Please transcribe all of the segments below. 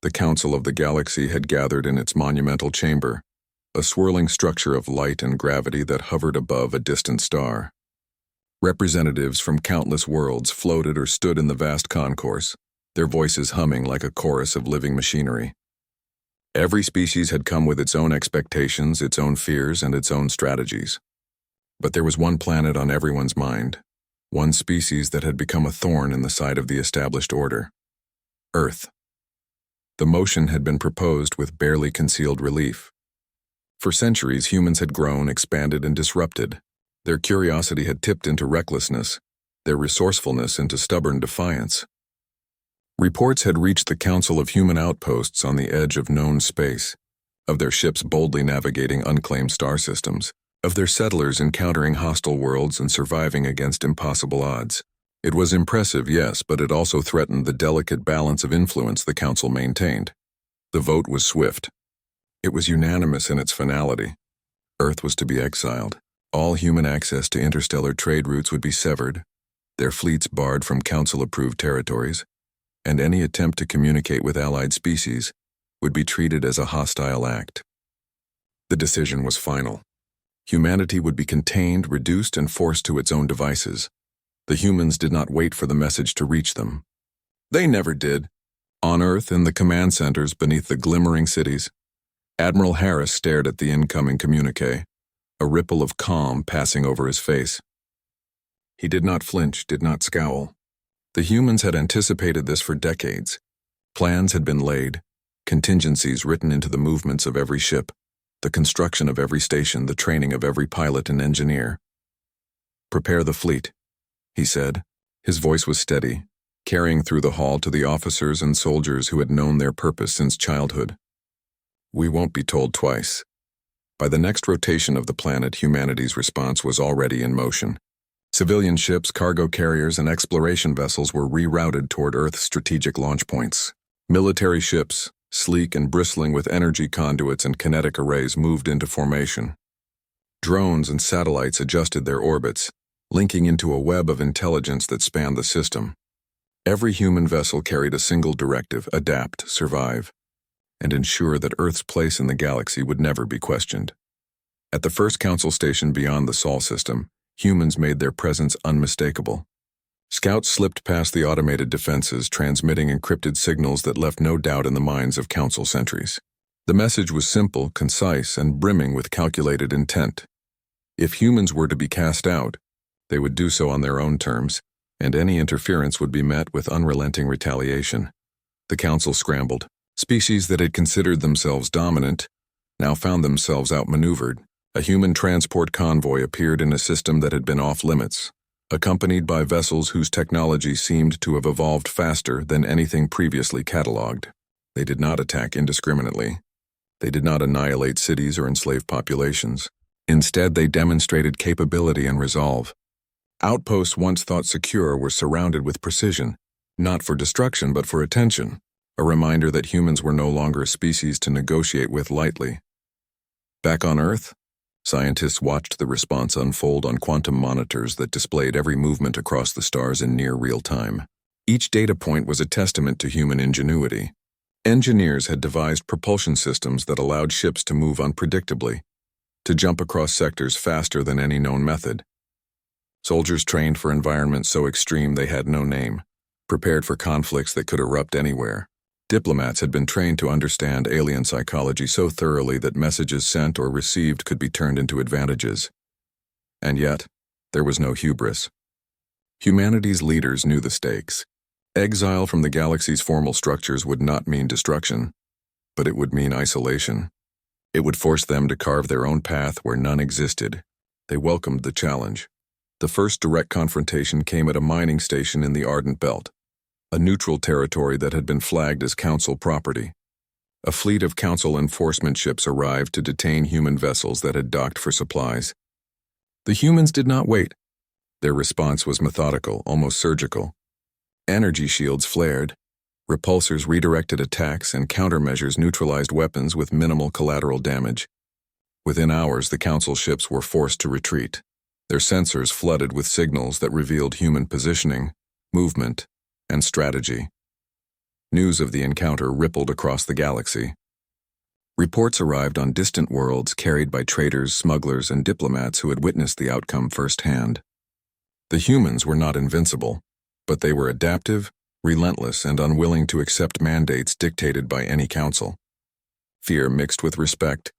The Council of the Galaxy had gathered in its monumental chamber, a swirling structure of light and gravity that hovered above a distant star. Representatives from countless worlds floated or stood in the vast concourse, their voices humming like a chorus of living machinery. Every species had come with its own expectations, its own fears, and its own strategies. But there was one planet on everyone's mind, one species that had become a thorn in the side of the established order: Earth. The motion had been proposed with barely concealed relief. For centuries, humans had grown, expanded, and disrupted. Their curiosity had tipped into recklessness, their resourcefulness into stubborn defiance. Reports had reached the Council of Human outposts on the edge of known space, of their ships boldly navigating unclaimed star systems, of their settlers encountering hostile worlds and surviving against impossible odds. It was impressive, yes, but it also threatened the delicate balance of influence the Council maintained. The vote was swift. It was unanimous in its finality. Earth was to be exiled. All human access to interstellar trade routes would be severed, their fleets barred from Council-approved territories, and any attempt to communicate with allied species would be treated as a hostile act. The decision was final. Humanity would be contained, reduced, and forced to its own devices. The humans did not wait for the message to reach them. They never did. On Earth, in the command centers beneath the glimmering cities, Admiral Harris stared at the incoming communique, a ripple of calm passing over his face. He did not flinch, did not scowl. The humans had anticipated this for decades. Plans had been laid, contingencies written into the movements of every ship, the construction of every station, the training of every pilot and engineer. "Prepare the fleet," he said. His voice was steady, carrying through the hall to the officers and soldiers who had known their purpose since childhood. "We won't be told twice." By the next rotation of the planet, humanity's response was already in motion. Civilian ships, cargo carriers, and exploration vessels were rerouted toward Earth's strategic launch points. Military ships, sleek and bristling with energy conduits and kinetic arrays, moved into formation. Drones and satellites adjusted their orbits, linking into a web of intelligence that spanned the system. Every human vessel carried a single directive: adapt, survive, and ensure that Earth's place in the galaxy would never be questioned. At the first Council station beyond the Sol system, humans made their presence unmistakable. Scouts slipped past the automated defenses, transmitting encrypted signals that left no doubt in the minds of Council sentries. The message was simple, concise, and brimming with calculated intent. If humans were to be cast out, they would do so on their own terms, and any interference would be met with unrelenting retaliation. The Council scrambled. Species that had considered themselves dominant now found themselves outmaneuvered. A human transport convoy appeared in a system that had been off-limits, accompanied by vessels whose technology seemed to have evolved faster than anything previously catalogued. They did not attack indiscriminately. They did not annihilate cities or enslave populations. Instead, they demonstrated capability and resolve. Outposts once thought secure were surrounded with precision, not for destruction but for attention, a reminder that humans were no longer a species to negotiate with lightly. Back on Earth, scientists watched the response unfold on quantum monitors that displayed every movement across the stars in near real time. Each data point was a testament to human ingenuity. Engineers had devised propulsion systems that allowed ships to move unpredictably, to jump across sectors faster than any known method. Soldiers trained for environments so extreme they had no name, prepared for conflicts that could erupt anywhere. Diplomats had been trained to understand alien psychology so thoroughly that messages sent or received could be turned into advantages. And yet, there was no hubris. Humanity's leaders knew the stakes. Exile from the galaxy's formal structures would not mean destruction, but it would mean isolation. It would force them to carve their own path where none existed. They welcomed the challenge. The first direct confrontation came at a mining station in the Ardent Belt, a neutral territory that had been flagged as Council property. A fleet of Council enforcement ships arrived to detain human vessels that had docked for supplies. The humans did not wait. Their response was methodical, almost surgical. Energy shields flared, repulsors redirected attacks, and countermeasures neutralized weapons with minimal collateral damage. Within hours, the Council ships were forced to retreat, their sensors flooded with signals that revealed human positioning, movement, and strategy. News of the encounter rippled across the galaxy. Reports arrived on distant worlds carried by traders, smugglers, and diplomats who had witnessed the outcome firsthand. The humans were not invincible, but they were adaptive, relentless, and unwilling to accept mandates dictated by any council. Fear mixed with respect,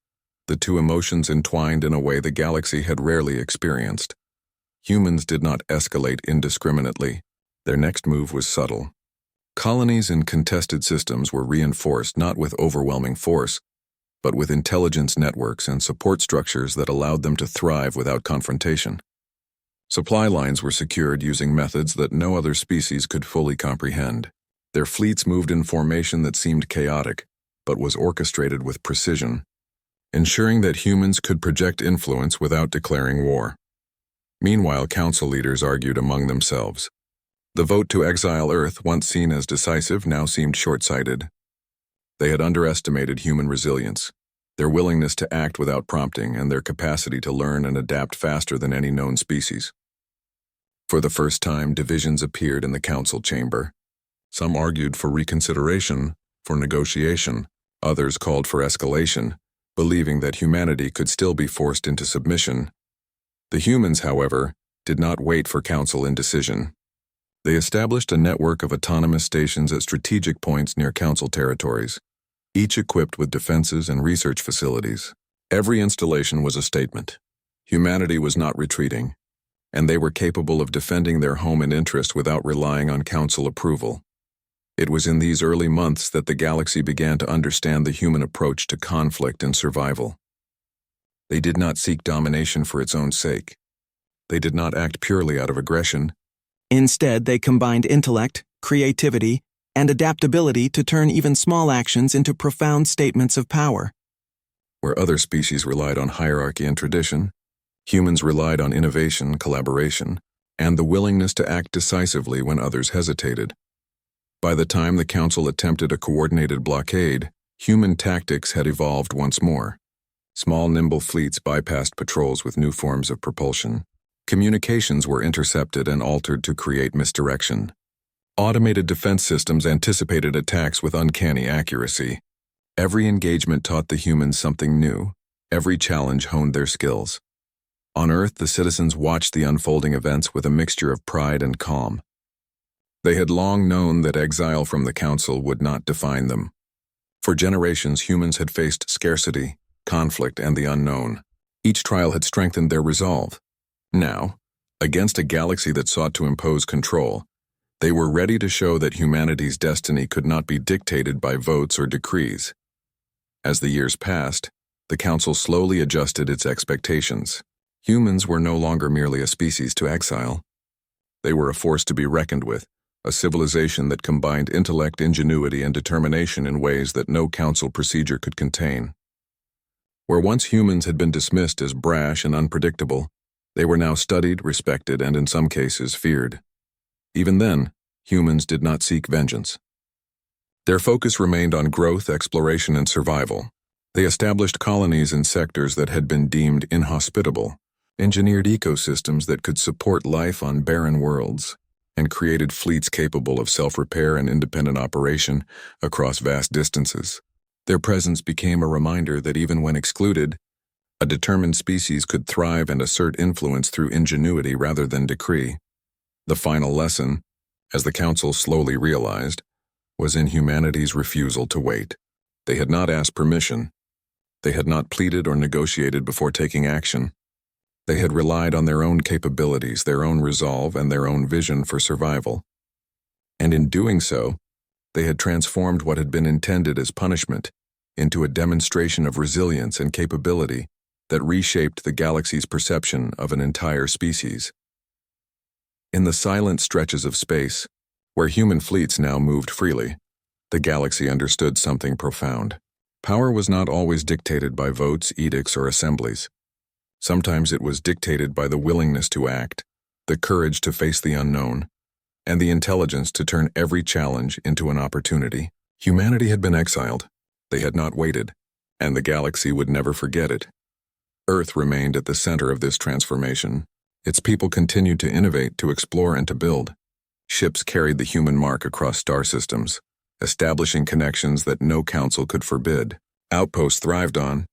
the two emotions entwined in a way the galaxy had rarely experienced. Humans did not escalate indiscriminately. Their next move was subtle. Colonies in contested systems were reinforced not with overwhelming force, but with intelligence networks and support structures that allowed them to thrive without confrontation. Supply lines were secured using methods that no other species could fully comprehend. Their fleets moved in formation that seemed chaotic, but was orchestrated with precision, ensuring that humans could project influence without declaring war. Meanwhile, council leaders argued among themselves. The vote to exile Earth, once seen as decisive, now seemed short-sighted. They had underestimated human resilience, their willingness to act without prompting, and their capacity to learn and adapt faster than any known species. For the first time, divisions appeared in the council chamber. Some argued for reconsideration, for negotiation. Others called for escalation, believing that humanity could still be forced into submission. The humans, however, did not wait for council indecision. They established a network of autonomous stations at strategic points near council territories, each equipped with defenses and research facilities. Every installation was a statement. Humanity was not retreating, and they were capable of defending their home and interest without relying on council approval. It was in these early months that the galaxy began to understand the human approach to conflict and survival. They did not seek domination for its own sake. They did not act purely out of aggression. Instead, they combined intellect, creativity, and adaptability to turn even small actions into profound statements of power. Where other species relied on hierarchy and tradition, humans relied on innovation, collaboration, and the willingness to act decisively when others hesitated. By the time the Council attempted a coordinated blockade, human tactics had evolved once more. Small, nimble fleets bypassed patrols with new forms of propulsion. Communications were intercepted and altered to create misdirection. Automated defense systems anticipated attacks with uncanny accuracy. Every engagement taught the humans something new. Every challenge honed their skills. On Earth, the citizens watched the unfolding events with a mixture of pride and calm. They had long known that exile from the Council would not define them. For generations, humans had faced scarcity, conflict, and the unknown. Each trial had strengthened their resolve. Now, against a galaxy that sought to impose control, they were ready to show that humanity's destiny could not be dictated by votes or decrees. As the years passed, the Council slowly adjusted its expectations. Humans were no longer merely a species to exile. They were a force to be reckoned with, a civilization that combined intellect, ingenuity, and determination in ways that no council procedure could contain. Where once humans had been dismissed as brash and unpredictable, they were now studied, respected, and in some cases feared. Even then, humans did not seek vengeance. Their focus remained on growth, exploration, and survival. They established colonies in sectors that had been deemed inhospitable, engineered ecosystems that could support life on barren worlds, and created fleets capable of self-repair and independent operation across vast distances. Their presence became a reminder that even when excluded, a determined species could thrive and assert influence through ingenuity rather than decree. The final lesson, as the Council slowly realized, was in humanity's refusal to wait. They had not asked permission. They had not pleaded or negotiated before taking action. They had relied on their own capabilities, their own resolve, and their own vision for survival. And in doing so, they had transformed what had been intended as punishment into a demonstration of resilience and capability that reshaped the galaxy's perception of an entire species. In the silent stretches of space, where human fleets now moved freely, the galaxy understood something profound. Power was not always dictated by votes, edicts, or assemblies. Sometimes it was dictated by the willingness to act, the courage to face the unknown, and the intelligence to turn every challenge into an opportunity. Humanity had been exiled. They had not waited, and the galaxy would never forget it. Earth remained at the center of this transformation. Its people continued to innovate, to explore, and to build. Ships carried the human mark across star systems, establishing connections that no council could forbid. Outposts thrived on